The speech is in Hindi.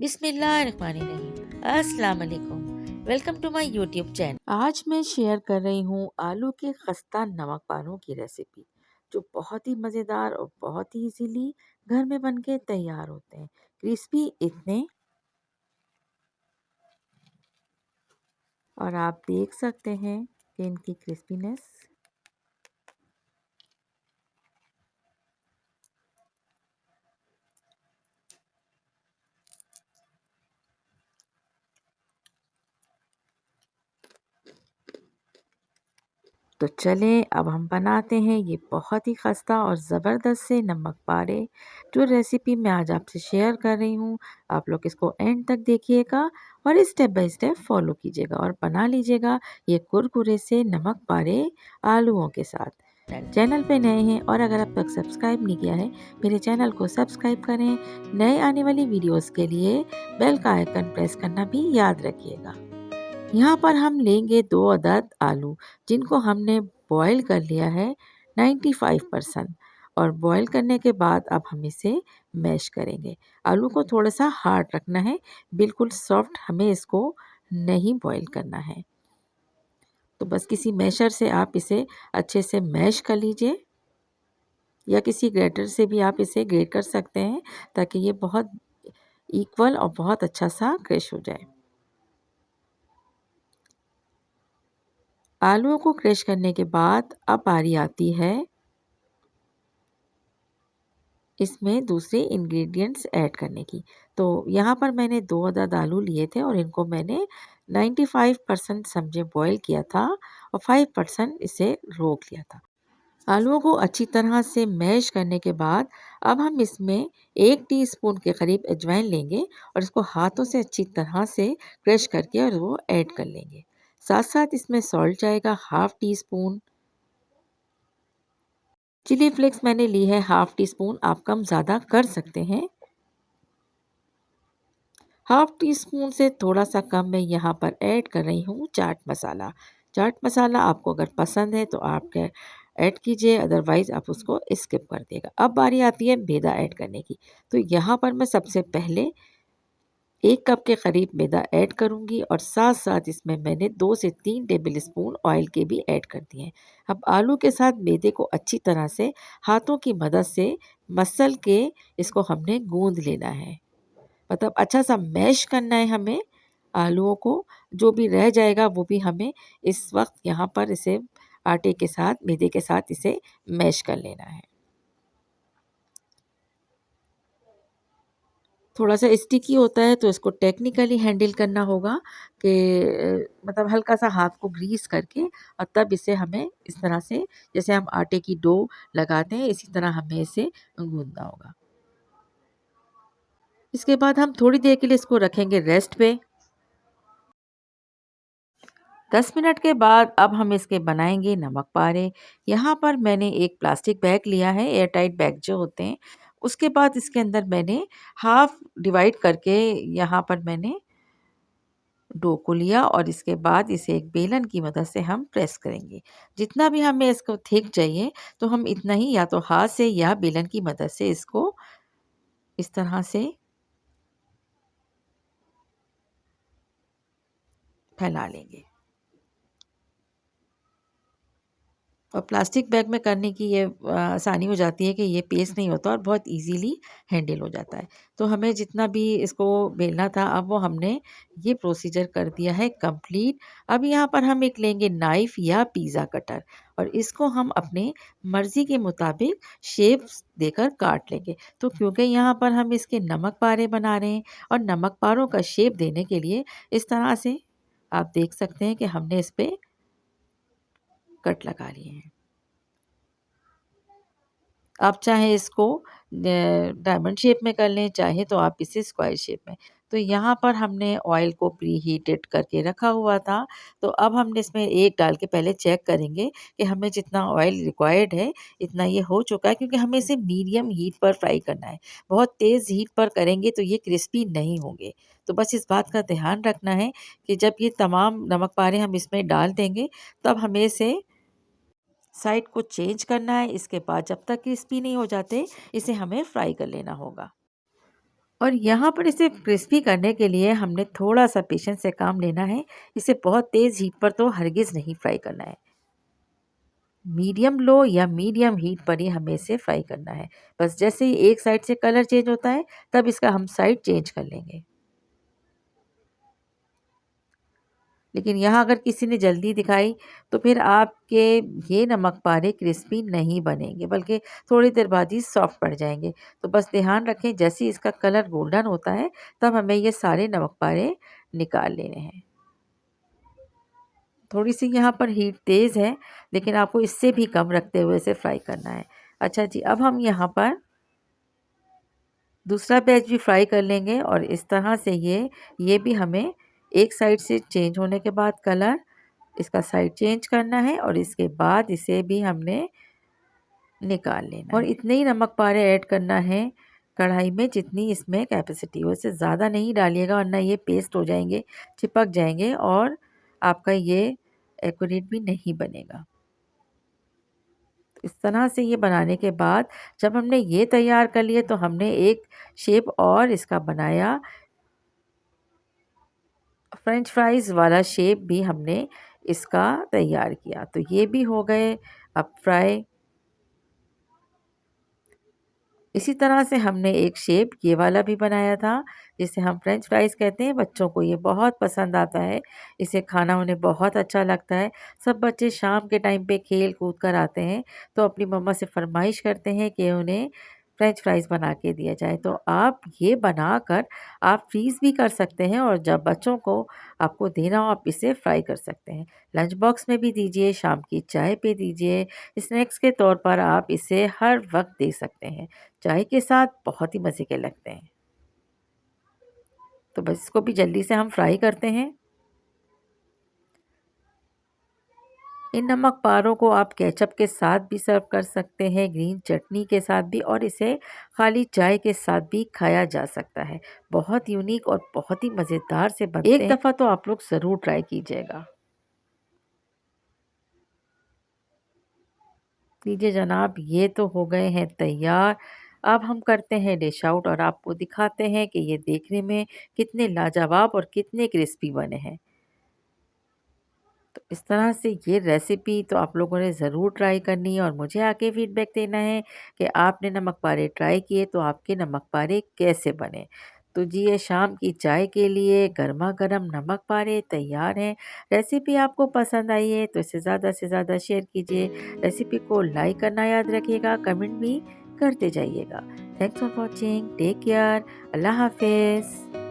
बिस्मिल्लाहिर्रहमानिर्रहीम। अस्सलाम वालेकुम। Welcome to my YouTube channel. आज मैं शेयर कर रही हूँ आलू के खस्ता नमक पारों की रेसिपी, जो बहुत ही मज़ेदार और बहुत ही इजीली घर में बनके तैयार होते हैं। क्रिस्पी इतने, और आप देख सकते हैं कि इनकी क्रिस्पीनेस। तो चलें अब हम बनाते हैं ये बहुत ही खस्ता और ज़बरदस्त से नमक पारे, जो रेसिपी मैं आज आपसे शेयर कर रही हूँ। आप लोग इसको एंड तक देखिएगा और स्टेप बाय स्टेप फॉलो कीजिएगा और बना लीजिएगा ये कुरकुरे से नमक पारे आलूओं के साथ। चैनल पे नए हैं और अगर अब तक सब्सक्राइब नहीं किया है, मेरे चैनल को सब्सक्राइब करें। नए आने वाली वीडियोस के लिए बेल का आइकन प्रेस करना भी याद रखिएगा। यहाँ पर हम लेंगे 2 अदद आलू, जिनको हमने बॉईल कर लिया है 95%, और बॉईल करने के बाद अब हम इसे मैश करेंगे। आलू को थोड़ा सा हार्ड रखना है, बिल्कुल सॉफ्ट हमें इसको नहीं बॉईल करना है। तो बस किसी मैशर से आप इसे अच्छे से मैश कर लीजिए, या किसी ग्रेटर से भी आप इसे ग्रेट कर सकते हैं, ताकि ये बहुत इक्वल और बहुत अच्छा सा क्रश हो जाए। आलूओं को क्रश करने के बाद अब बारी आती है इसमें दूसरे इंग्रेडिएंट्स ऐड करने की। तो यहाँ पर मैंने 2 अदद आलू लिए थे और इनको मैंने 95% समझे बॉईल किया था और 5% इसे रोक लिया था। आलूओं को अच्छी तरह से मैश करने के बाद अब हम इसमें 1 टीस्पून के करीब अजवाइन लेंगे और इसको हाथों से अच्छी तरह से क्रश करके और वो ऐड कर लेंगे। साथ साथ इसमें सॉल्ट जाएगा half teaspoon. Chilli flakes मैंने ली है हाफ टी स्पून, आप कम ज़्यादा कर सकते हैं। हाफ टी स्पून से थोड़ा सा कम मैं यहाँ पर ऐड कर रही हूँ चाट मसाला। चाट मसाला आपको अगर पसंद है तो आप ऐड कीजिए, अदरवाइज़ आप उसको स्किप कर देगा। अब बारी आती है मैदा ऐड करने की। तो यहाँ पर मैं सबसे पहले 1 कप के करीब मैदा ऐड करूँगी और साथ साथ इसमें मैंने 2 से 3 टेबल स्पून ऑयल के भी ऐड कर दिए हैं। अब आलू के साथ मैदे को अच्छी तरह से हाथों की मदद से मसल के इसको हमने गूंद लेना है। मतलब अच्छा सा मैश करना है हमें आलूओं को। जो भी रह जाएगा वो भी हमें इस वक्त यहाँ पर इसे आटे के साथ, मैदे के साथ इसे मैश कर लेना है। थोड़ा सा स्टिकी होता है तो इसको टेक्निकली हैंडल करना होगा कि मतलब हल्का सा हाथ को ग्रीस करके, और तब इसे हमें इस तरह से, जैसे हम आटे की डो लगाते हैं, इसी तरह हमें इसे गूंदना होगा। इसके बाद हम थोड़ी देर के लिए इसको रखेंगे रेस्ट पे। 10 मिनट के बाद अब हम इसके बनाएंगे नमक पारे। यहाँ पर मैंने एक प्लास्टिक बैग लिया है, एयर टाइट बैग जो होते हैं। उसके बाद इसके अंदर मैंने हाफ डिवाइड करके यहाँ पर मैंने डो को लिया और इसके बाद इसे एक बेलन की मदद से हम प्रेस करेंगे। जितना भी हमें इसको थिक चाहिए तो हम इतना ही या तो हाथ से या बेलन की मदद से इसको इस तरह से फैला लेंगे। और प्लास्टिक बैग में करने की ये आसानी हो जाती है कि ये पेस्ट नहीं होता और बहुत इजीली हैंडल हो जाता है। तो हमें जितना भी इसको बेलना था, अब वो हमने ये प्रोसीजर कर दिया है कंप्लीट। अब यहाँ पर हम एक लेंगे नाइफ़ या पिज़्ज़ा कटर, और इसको हम अपने मर्ज़ी के मुताबिक शेप्स देकर काट लेंगे। तो क्योंकि यहाँ पर हम इसके नमक पारे बना रहे हैं और नमक पारों का शेप देने के लिए इस तरह से आप देख सकते हैं कि हमने इस पे कट लगा लिए हैं। आप चाहे इसको डायमंड शेप में कर लें, चाहे तो आप इसे स्क्वायर शेप में। तो यहाँ पर हमने ऑयल को प्री हीटेड करके रखा हुआ था। तो अब हमने इसमें एक डाल के पहले चेक करेंगे कि हमें जितना ऑयल रिक्वायर्ड है इतना ये हो चुका है, क्योंकि हमें इसे मीडियम हीट पर फ्राई करना है। बहुत तेज़ हीट पर करेंगे तो ये क्रिस्पी नहीं होंगे। तो बस इस बात का ध्यान रखना है कि जब ये तमाम नमक पारे हम इसमें डाल देंगे, तब हमें इसे साइड को चेंज करना है। इसके बाद जब तक क्रिस्पी नहीं हो जाते, इसे हमें फ्राई कर लेना होगा। और यहाँ पर इसे क्रिस्पी करने के लिए हमने थोड़ा-सा पेशेंस से काम लेना है। इसे बहुत तेज़ हीट पर तो हरगिज़ नहीं फ्राई करना है। मीडियम लो या मीडियम हीट पर ही हमें इसे फ्राई करना है। बस जैसे ही एक साइड से कलर चेंज होता है, तब इसका हम साइड चेंज कर लेंगे। लेकिन यहाँ अगर किसी ने जल्दी दिखाई तो फिर आपके ये नमक पारे क्रिस्पी नहीं बनेंगे, बल्कि थोड़ी देर बाद ही सॉफ्ट पड़ जाएँगे। तो बस ध्यान रखें, जैसे ही इसका कलर गोल्डन होता है, तब हमें ये सारे नमक पारे निकाल लेने हैं। थोड़ी-सी यहाँ पर हीट तेज़ है, लेकिन आपको इससे भी कम रखते हुए इसे फ्राई करना है। अच्छा जी, अब हम यहाँ पर दूसरा बैच भी फ्राई कर लेंगे और इस तरह से ये भी हमें एक साइड से चेंज होने के बाद कलर इसका साइड चेंज करना है और इसके बाद इसे भी हमने निकाल लेना और इतने ही नमक पारे ऐड करना है कढ़ाई में जितनी इसमें कैपेसिटी हो। इससे ज़्यादा नहीं डालिएगा, वरना ये पेस्ट हो जाएंगे, चिपक जाएंगे और आपका ये एक्यूरेट भी नहीं बनेगा। इस तरह से ये बनाने के बाद जब हमने ये तैयार कर लिए तो हमने एक शेप और इसका बनाया। फ्रेंच फ्राइज़ वाला शेप भी हमने इसका तैयार किया। तो ये भी हो गए अब फ्राई। इसी तरह से हमने एक शेप ये वाला भी बनाया था, जिसे हम फ्रेंच फ्राइज़ कहते हैं। बच्चों को ये बहुत पसंद आता है, इसे खाना उन्हें बहुत अच्छा लगता है। सब बच्चे शाम के टाइम पे खेल कूद कर आते हैं, तो अपनी मम्मा से फ़रमाइश करते हैं कि उन्हें फ्रेंच फ्राइज़ बना के दिया जाए। तो आप ये बनाकर आप फ्रीज़ भी कर सकते हैं और जब बच्चों को आपको देना हो, आप इसे फ्राई कर सकते हैं। लंच बॉक्स में भी दीजिए, शाम की चाय पे दीजिए, स्नैक्स के तौर पर आप इसे हर वक़्त दे सकते हैं। चाय के साथ बहुत ही मज़े के लगते हैं। तो बस इसको भी जल्दी से हम फ्राई करते हैं। इन नमक पारों को आप केचप के साथ भी सर्व कर सकते हैं, ग्रीन चटनी के साथ भी, और इसे खाली चाय के साथ भी खाया जा सकता है। बहुत यूनिक और बहुत ही मज़ेदार से बनते हैं। एक दफ़ा तो आप लोग ज़रूर ट्राई कीजिएगा। लीजिए जनाब, ये तो हो गए हैं तैयार। अब हम करते हैं डिश आउट और आपको दिखाते हैं कि ये देखने में कितने लाजवाब और कितने क्रिस्पी बने हैं। तो इस तरह से ये रेसिपी तो आप लोगों ने ज़रूर ट्राई करनी है और मुझे आके फीडबैक देना है कि आपने नमक पारे ट्राई किए तो आपके नमक पारे कैसे बने। तो जी, ये शाम की चाय के लिए गर्मा गर्म नमक पारे तैयार हैं। रेसिपी आपको पसंद आई है तो इसे ज़्यादा से ज़्यादा शेयर कीजिए। रेसिपी को लाइक करना याद रखिएगा, कमेंट भी करते जाइएगा। Thanks for watching, take care, अल्लाह हाफिज़।